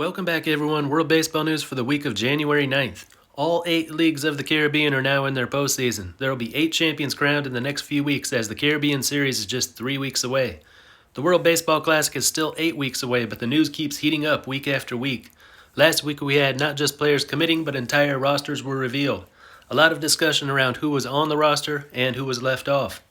Welcome back, everyone. World Baseball News for the week of January 9th. All 8 leagues of the Caribbean are now in their postseason. There will be 8 champions crowned in the next few weeks as the Caribbean Series is just 3 weeks away. The World Baseball Classic is still 8 weeks away, but the news keeps heating up week after week. Last week we had not just players committing, but entire rosters were revealed. A lot of discussion around who was on the roster and who was left off.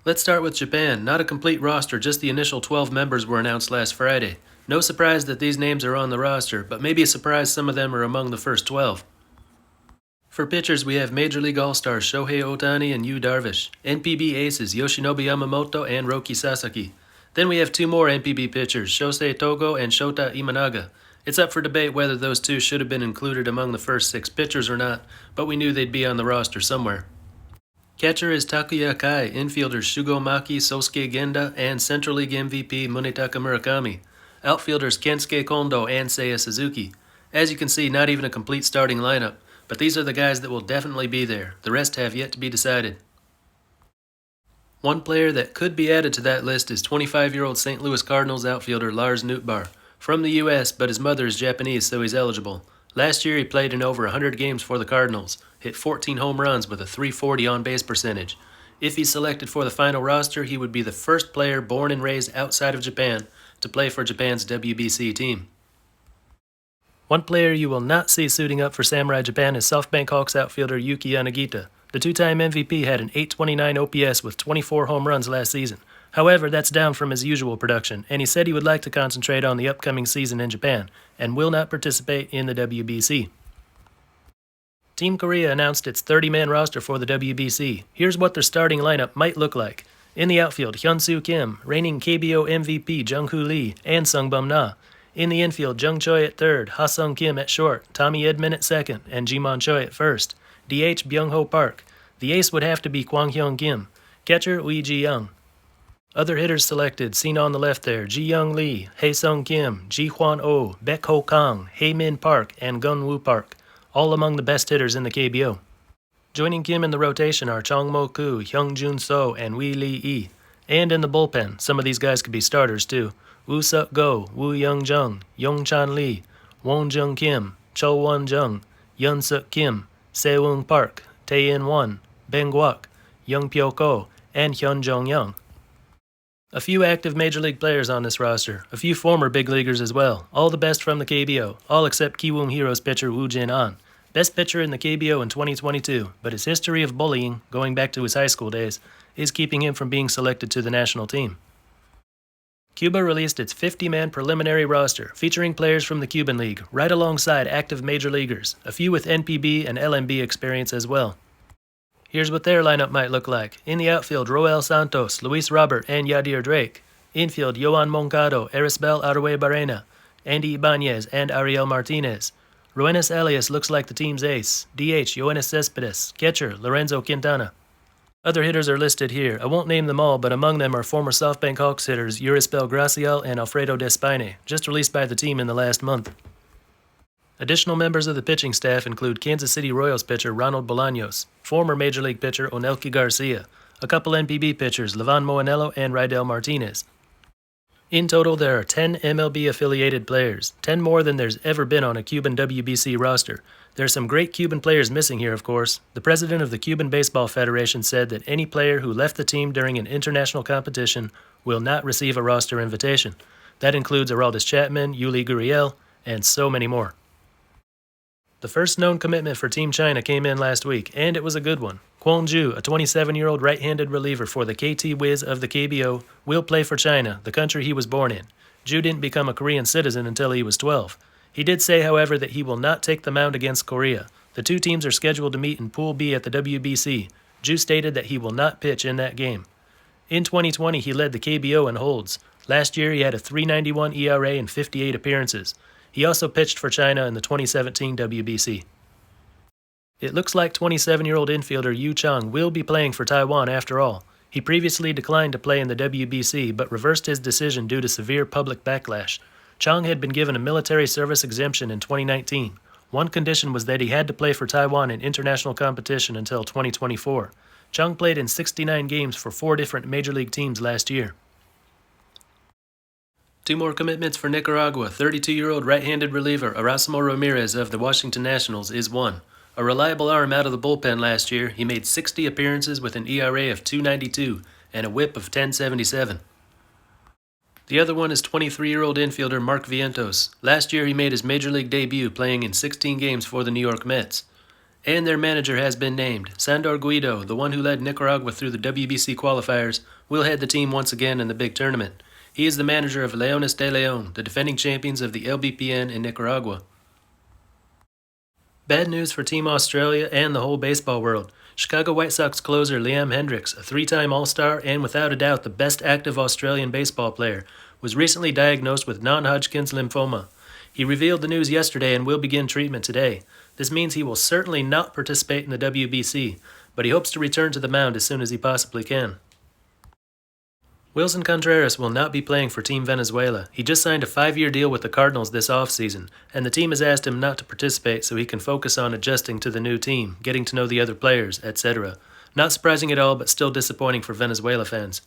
Let's start with Japan. Not a complete roster, just the initial 12 members were announced last Friday. No surprise that these names are on the roster, but maybe a surprise some of them are among the first 12. For pitchers, we have Major League All-Stars Shohei Ohtani and Yu Darvish, NPB aces Yoshinobu Yamamoto and Roki Sasaki. Then we have 2 more NPB pitchers, Shosei Togo and Shota Imanaga. It's up for debate whether those 2 should have been included among the first 6 pitchers or not, but we knew they'd be on the roster somewhere. Catcher is Takuya Kai, infielders Shugo Maki, Sosuke Genda, and Central League MVP Munetaka Murakami. Outfielders Kensuke Kondo and Seiya Suzuki. As you can see, not even a complete starting lineup, but these are the guys that will definitely be there. The rest have yet to be decided. One player that could be added to that list is 25-year-old St. Louis Cardinals outfielder Lars Nootbaar. From the U.S., but his mother is Japanese, so he's eligible. Last year he played in over 100 games for the Cardinals, hit 14 home runs with a .340 on-base percentage. If he's selected for the final roster, he would be the first player born and raised outside of Japan to play for Japan's WBC team. One player you will not see suiting up for Samurai Japan is SoftBank Hawks outfielder Yuki Yanagita. The 2-time MVP had an .829 OPS with 24 home runs last season. However, that's down from his usual production, and he said he would like to concentrate on the upcoming season in Japan and will not participate in the WBC. Team Korea announced its 30-man roster for the WBC. Here's what their starting lineup might look like. In the outfield, Hyun-Soo Kim, reigning KBO MVP Jung-Hoo Lee, and Sungbum Na. In the infield, Jung Choi at third, Ha-Sung Kim at short, Tommy Edman at second, and Ji-Man Choi at first. DH Byung-Ho Park. The ace would have to be Kwang-Hyun Kim. Catcher Lee Ji-young. Other hitters selected, seen on the left there, Ji-Young Lee, Hae-Sung Kim, Ji-Hwan Oh, Baek-Ho Kang, Hae-Min Park, and Gun-Woo Park, all among the best hitters in the KBO. Joining Kim in the rotation are Chong-Mo Koo, Hyung-Jun So, and Wee Lee-Lee. And in the bullpen, some of these guys could be starters too. Woo-Suk Go, Woo Young-Jung, Yong-Chan Lee, Won-Jung Kim, Cho-Won-Jung, Yun-Suk Kim, Se-Woong Park, Tae-In-Won, Ben Guak, Young-Pyo Ko, and Hyun-Jong-Young. A few active Major League players on this roster, a few former big leaguers as well, all the best from the KBO, all except Kiwoom Heroes pitcher Woo Jin-an. Best pitcher in the KBO in 2022, but his history of bullying, going back to his high school days, is keeping him from being selected to the national team. Cuba released its 50-man preliminary roster, featuring players from the Cuban League, right alongside active major leaguers, a few with NPB and LMB experience as well. Here's what their lineup might look like. In the outfield, Roel Santos, Luis Robert, and Yadir Drake. Infield, Yohan Moncado, Erisbel Arue Barrena, Andy Ibanez, and Ariel Martinez. Roenis Elias looks like the team's ace. DH, Yoenis Cespedes. Catcher, Lorenzo Quintana. Other hitters are listed here. I won't name them all, but among them are former SoftBank Hawks hitters Erisbel Gracial and Alfredo Despine, just released by the team in the last month. Additional members of the pitching staff include Kansas City Royals pitcher Ronald Bolaños, former Major League pitcher Onelki Garcia, a couple NPB pitchers Levan Moanello and Rydell Martinez. In total, there are 10 MLB-affiliated players, 10 more than there's ever been on a Cuban WBC roster. There are some great Cuban players missing here, of course. The president of the Cuban Baseball Federation said that any player who left the team during an international competition will not receive a roster invitation. That includes Aroldis Chapman, Yuli Gurriel, and so many more. The first known commitment for Team China came in last week, and it was a good one. Kwon Ju, a 27-year-old right-handed reliever for the KT Wiz of the KBO, will play for China, the country he was born in. Ju didn't become a Korean citizen until he was 12. He did say, however, that he will not take the mound against Korea. The 2 teams are scheduled to meet in Pool B at the WBC. Ju stated that he will not pitch in that game. In 2020, he led the KBO in holds. Last year, he had a .391 ERA and 58 appearances. He also pitched for China in the 2017 WBC. It looks like 27-year-old infielder Yu Chang will be playing for Taiwan after all. He previously declined to play in the WBC but reversed his decision due to severe public backlash. Chang had been given a military service exemption in 2019. One condition was that he had to play for Taiwan in international competition until 2024. Chang played in 69 games for 4 different major league teams last year. Two more commitments for Nicaragua. 32-year-old right-handed reliever Erasmo Ramirez of the Washington Nationals is one. A reliable arm out of the bullpen last year, he made 60 appearances with an ERA of .292 and a whip of .1077. The other one is 23-year-old infielder Mark Vientos. Last year he made his major league debut playing in 16 games for the New York Mets. And their manager has been named. Sandor Guido, the one who led Nicaragua through the WBC qualifiers, will head the team once again in the big tournament. He is the manager of Leones de León, the defending champions of the LBPN in Nicaragua. Bad news for Team Australia and the whole baseball world. Chicago White Sox closer Liam Hendriks, a three-time All-Star and without a doubt the best active Australian baseball player, was recently diagnosed with non-Hodgkin's lymphoma. He revealed the news yesterday and will begin treatment today. This means he will certainly not participate in the WBC, but he hopes to return to the mound as soon as he possibly can. Wilson Contreras will not be playing for Team Venezuela. He just signed a 5-year deal with the Cardinals this offseason, and the team has asked him not to participate so he can focus on adjusting to the new team, getting to know the other players, etc. Not surprising at all, but still disappointing for Venezuela fans.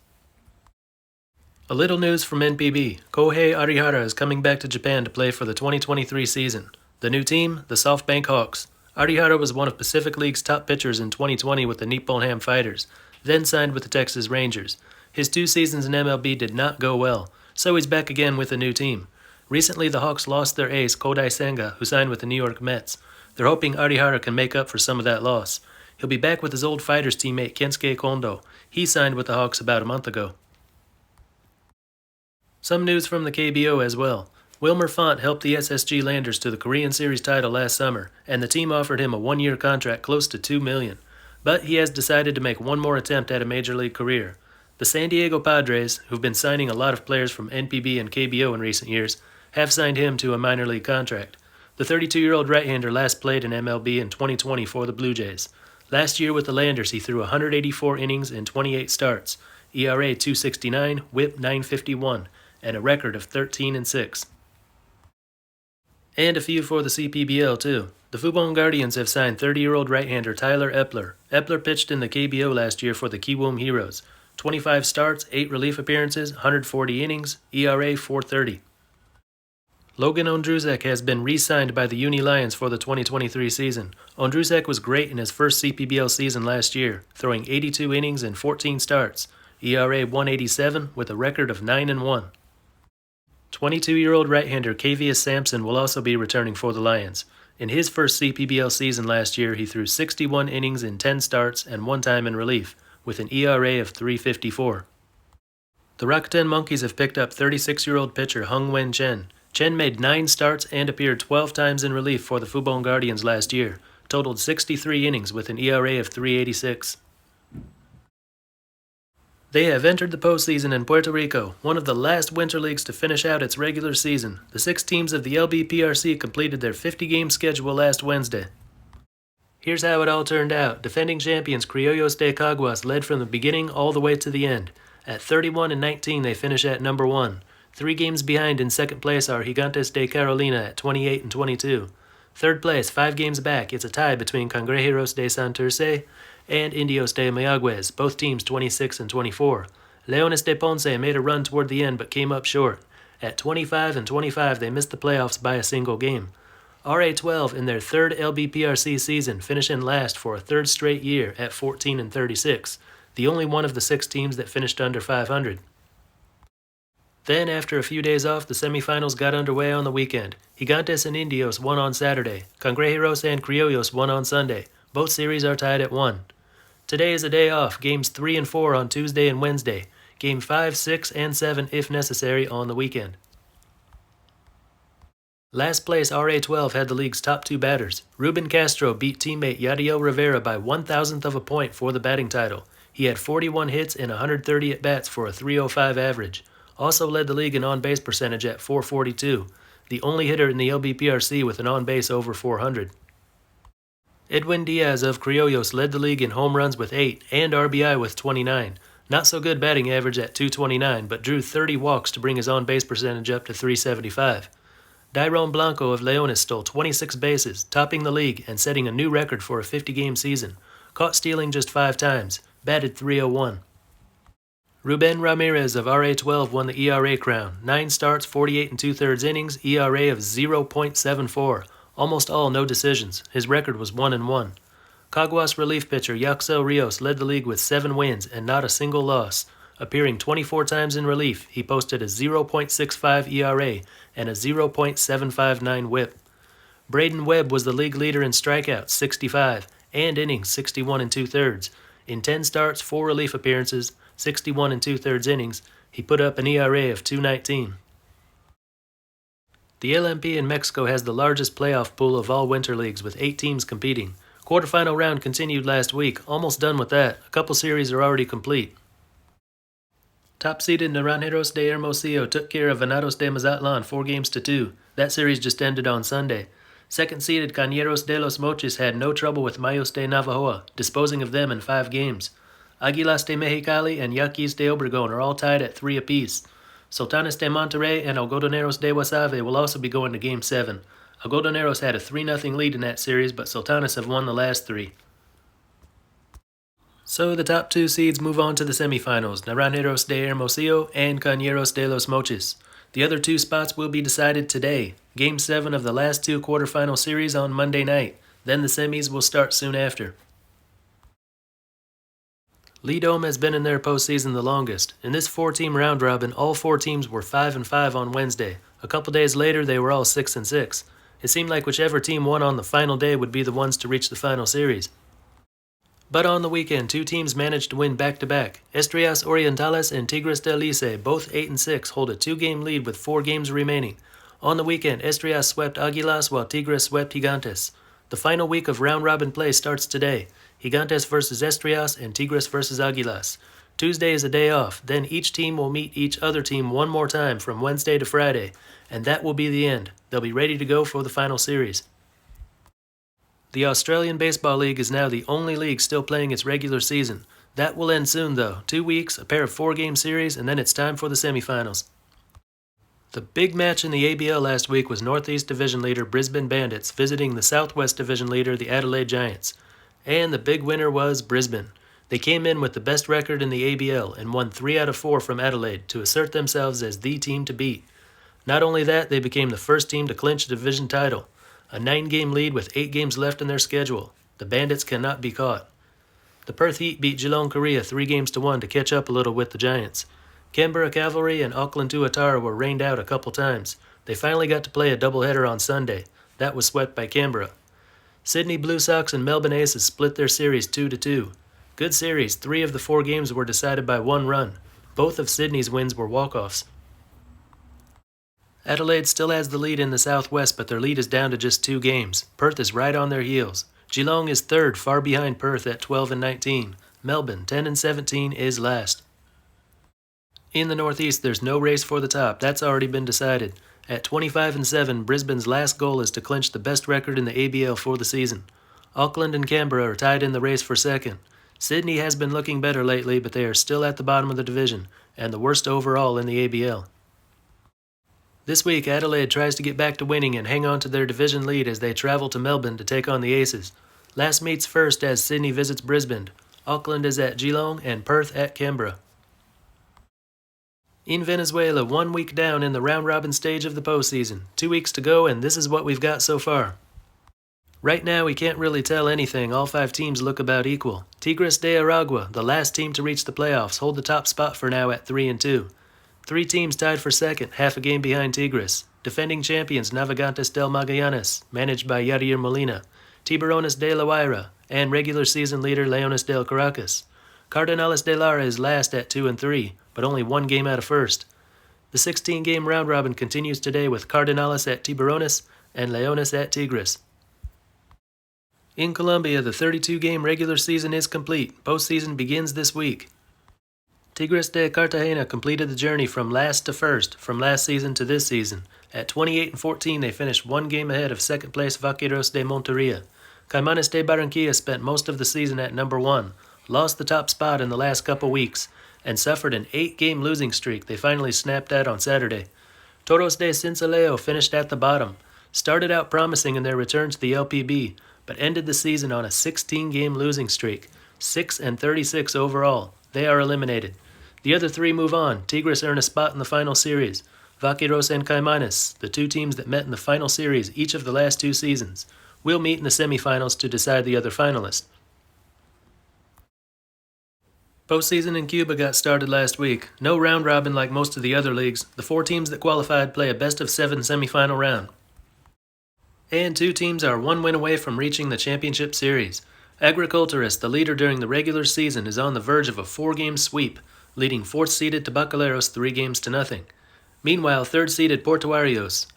A little news from NPB. Kohei Arihara is coming back to Japan to play for the 2023 season. The new team, the SoftBank Hawks. Arihara was one of Pacific League's top pitchers in 2020 with the Nippon Ham Fighters, then signed with the Texas Rangers. His 2 seasons in MLB did not go well, so he's back again with a new team. Recently, the Hawks lost their ace, Kodai Senga, who signed with the New York Mets. They're hoping Arihara can make up for some of that loss. He'll be back with his old Fighters teammate Kensuke Kondo. He signed with the Hawks about a month ago. Some news from the KBO as well. Wilmer Font helped the SSG Landers to the Korean Series title last summer, and the team offered him a 1-year contract close to $2 million. But he has decided to make one more attempt at a major league career. The San Diego Padres, who've been signing a lot of players from NPB and KBO in recent years, have signed him to a minor league contract. The 32-year-old right-hander last played in MLB in 2020 for the Blue Jays. Last year with the Landers, he threw 184 innings in 28 starts, ERA .269, WHIP .951, and a record of 13-6. And a few for the CPBL too. The Fubon Guardians have signed 30-year-old right-hander Tyler Epler. Epler pitched in the KBO last year for the Kiwoom Heroes. 25 starts, 8 relief appearances, 140 innings, ERA .430. Logan Ondrusek has been re-signed by the Uni Lions for the 2023 season. Ondrusek was great in his first CPBL season last year, throwing 82 innings and 14 starts, ERA .187 with a record of 9-1. 22-year-old right-hander Kavius Sampson will also be returning for the Lions. In his first CPBL season last year, he threw 61 innings in 10 starts and 1 time in relief, with an ERA of .354. The Rakuten Monkeys have picked up 36-year-old pitcher Hung Wen Chen. Chen made 9 starts and appeared 12 times in relief for the Fubon Guardians last year, totaled 63 innings with an ERA of .386. They have entered the postseason in Puerto Rico, one of the last winter leagues to finish out its regular season. The 6 teams of the LBPRC completed their 50-game schedule last Wednesday. Here's how it all turned out. Defending champions Criollos de Caguas led from the beginning all the way to the end. At 31-19, they finish at number 1. 3 games behind in second place are Gigantes de Carolina at 28-22. Third place, 5 games back, it's a tie between Cangrejeros de Santurce and Indios de Mayagüez, both teams 26-24. Leones de Ponce made a run toward the end but came up short. At 25-25, they missed the playoffs by a single game. RA12 in their 3rd LBPRC season finishing last for a 3rd straight year at 14-36, the only one of the 6 teams that finished under 500. Then, after a few days off, the semifinals got underway on the weekend. Gigantes and Indios won on Saturday. Cangrejeros and Criollos won on Sunday. Both series are tied at 1. Today is a day off, games 3 and 4 on Tuesday and Wednesday, game 5, 6, and 7 if necessary on the weekend. Last place RA12 had the league's top 2 batters. Ruben Castro beat teammate Yadiel Rivera by 1,000th of a point for the batting title. He had 41 hits and 130 at-bats for a .305 average. Also led the league in on-base percentage at .442, the only hitter in the LBPRC with an on-base over .400. Edwin Diaz of Criollos led the league in home runs with 8 and RBI with 29. Not so good batting average at .229, but drew 30 walks to bring his on-base percentage up to .375. Dairon Blanco of Leones stole 26 bases, topping the league and setting a new record for a 50-game season. Caught stealing just 5 times, batted .301. Ruben Ramirez of RA12 won the ERA crown. 9 starts, 48 2/3 innings, ERA of 0.74. Almost all no decisions. His record was 1-1. Caguas relief pitcher Yaxel Rios led the league with 7 wins and not a single loss. Appearing 24 times in relief, he posted a 0.65 ERA and a 0.759 WHIP. Braden Webb was the league leader in strikeouts, 65, and innings, 61 2/3. In 10 starts, 4 relief appearances, 61 2/3 innings, he put up an ERA of 2.19. The LMP in Mexico has the largest playoff pool of all winter leagues with 8 teams competing. Quarterfinal round continued last week, almost done with that. A couple series are already complete. Top-seeded Naranjeros de Hermosillo took care of Venados de Mazatlan 4-2. That series just ended on Sunday. Second-seeded Cañeros de los Mochis had no trouble with Mayos de Navajoa, disposing of them in 5 games. Águilas de Mexicali and Yaquis de Obregón are all tied at 3 apiece. Sultanes de Monterrey and Algodoneros de Guasave will also be going to Game 7. Algodoneros had a 3-0 lead in that series, but Sultanes have won the last 3. So the top 2 seeds move on to the semifinals, Naranjeros de Hermosillo and Cañeros de los Mochis. The other 2 spots will be decided today. Game 7 of the last 2 quarterfinal series on Monday night. Then the semis will start soon after. LIDOM has been in their postseason the longest. In this 4-team round robin, all 4 teams were 5-5 on Wednesday. A couple days later, they were all 6-6. It seemed like whichever team won on the final day would be the ones to reach the final series. But on the weekend, 2 teams managed to win back-to-back. Estrellas Orientales and Tigres del Licey, both 8-6, hold a 2-game lead with 4 games remaining. On the weekend, Estrellas swept Águilas while Tigres swept Gigantes. The final week of round-robin play starts today. Gigantes versus Estrellas and Tigres versus Águilas. Tuesday is a day off, then each team will meet each other team one more time from Wednesday to Friday, and that will be the end. They'll be ready to go for the final series. The Australian Baseball League is now the only league still playing its regular season. That will end soon though. 2 weeks, a pair of 4-game series, and then it's time for the semifinals. The big match in the ABL last week was Northeast Division leader Brisbane Bandits visiting the Southwest Division leader the Adelaide Giants. And the big winner was Brisbane. They came in with the best record in the ABL and won 3 out of 4 from Adelaide to assert themselves as the team to beat. Not only that, they became the first team to clinch a division title. A 9-game lead with 8 games left in their schedule. The Bandits cannot be caught. The Perth Heat beat Geelong Korea 3-1 to catch up a little with the Giants. Canberra Cavalry and Auckland Tuatara were rained out a couple times. They finally got to play a doubleheader on Sunday. That was swept by Canberra. Sydney Blue Sox and Melbourne Aces split their series 2-2. Good series. 3 of the 4 games were decided by 1 run. Both of Sydney's wins were walk-offs. Adelaide still has the lead in the Southwest, but their lead is down to just 2 games. Perth is right on their heels. Geelong is third, far behind Perth at 12-19. Melbourne, 10-17, is last. In the Northeast, there's no race for the top. That's already been decided. At 25-7, Brisbane's last goal is to clinch the best record in the ABL for the season. Auckland and Canberra are tied in the race for second. Sydney has been looking better lately, but they are still at the bottom of the division, and the worst overall in the ABL. This week, Adelaide tries to get back to winning and hang on to their division lead as they travel to Melbourne to take on the Aces. Last meets first as Sydney visits Brisbane. Auckland is at Geelong and Perth at Canberra. In Venezuela, 1 week down in the round-robin stage of the postseason. 2 weeks to go, and this is what we've got so far. Right now, we can't really tell anything. All 5 teams look about equal. Tigres de Aragua, the last team to reach the playoffs, hold the top spot for now at 3-2. 3 teams tied for second, half a game behind Tigres. Defending champions Navegantes del Magallanes, managed by Yadier Molina, Tiburones de La Guaira, and regular season leader Leones del Caracas. Cardenales de Lara is last at 2-3, but only 1 game out of first. The 16-game round-robin continues today with Cardenales at Tiburones and Leones at Tigres. In Colombia, the 32-game regular season is complete. Postseason begins this week. Tigres de Cartagena completed the journey from last to first, from last season to this season. At 28-14, they finished 1 game ahead of second-place Vaqueros de Monteria. Caimanes de Barranquilla spent most of the season at number 1, lost the top spot in the last couple weeks, and suffered an 8-game losing streak they finally snapped that on Saturday. Toros de Cincelejo finished at the bottom, started out promising in their return to the LPB, but ended the season on a 16-game losing streak, 6-36 overall. They are eliminated. The other three move on. Tigres earn a spot in the final series. Vaqueros and Caimanes, the two teams that met in the final series each of the last 2 seasons, will meet in the semifinals to decide the other finalists. Postseason in Cuba got started last week. No round robin like most of the other leagues. The 4 teams that qualified play a best-of-7 semifinal round. And 2 teams are 1 win away from reaching the championship series. Agriculturist, the leader during the regular season, is on the verge of a 4-game sweep, leading 4th-seeded Tabacaleros 3-0. Meanwhile, 3rd-seeded Puerto,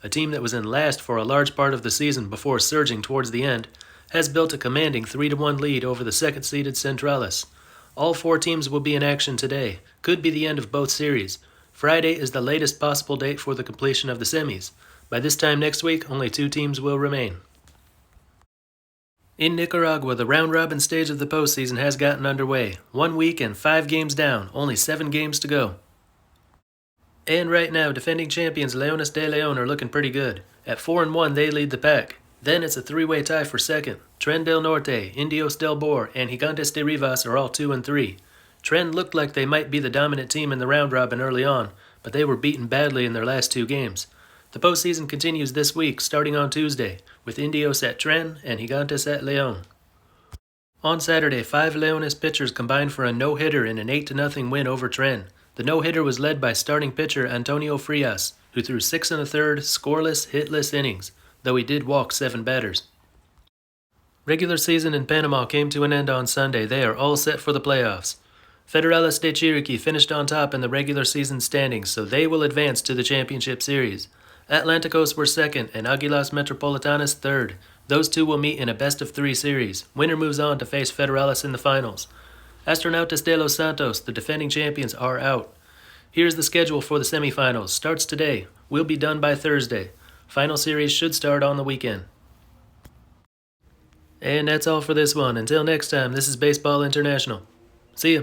a team that was in last for a large part of the season before surging towards the end, has built a commanding 3-1 lead over the 2nd-seeded Centrales. All 4 teams will be in action today. Could be the end of both series. Friday is the latest possible date for the completion of the semis. By this time next week, only 2 teams will remain. In Nicaragua, the round-robin stage of the postseason has gotten underway. 1 week and 5 games down, only 7 games to go. And right now, defending champions Leones de Leon are looking pretty good. At 4-1, they lead the pack. Then it's a 3-way tie for second. Tren del Norte, Indios del Bor, and Gigantes de Rivas are all 2-3. Tren looked like they might be the dominant team in the round-robin early on, but they were beaten badly in their last 2 games. The postseason continues this week, starting on Tuesday, with Indios at Tren and Gigantes at Leon. On Saturday, 5 Leones pitchers combined for a no-hitter in an 8-0 win over Tren. The no-hitter was led by starting pitcher Antonio Frias, who threw 6 1/3 scoreless, hitless innings, though he did walk 7 batters. Regular season in Panama came to an end on Sunday. They are all set for the playoffs. Federales de Chiriquí finished on top in the regular season standings, so they will advance to the championship series. Atlanticos were second and Águilas Metropolitanas third. Those 2 will meet in a best-of-3 series. Winner moves on to face Federales in the finals. Astronautas de los Santos, the defending champions, are out. Here's the schedule for the semifinals. Starts today. Will be done by Thursday. Final series should start on the weekend. And that's all for this one. Until next time, this is Baseball International. See ya.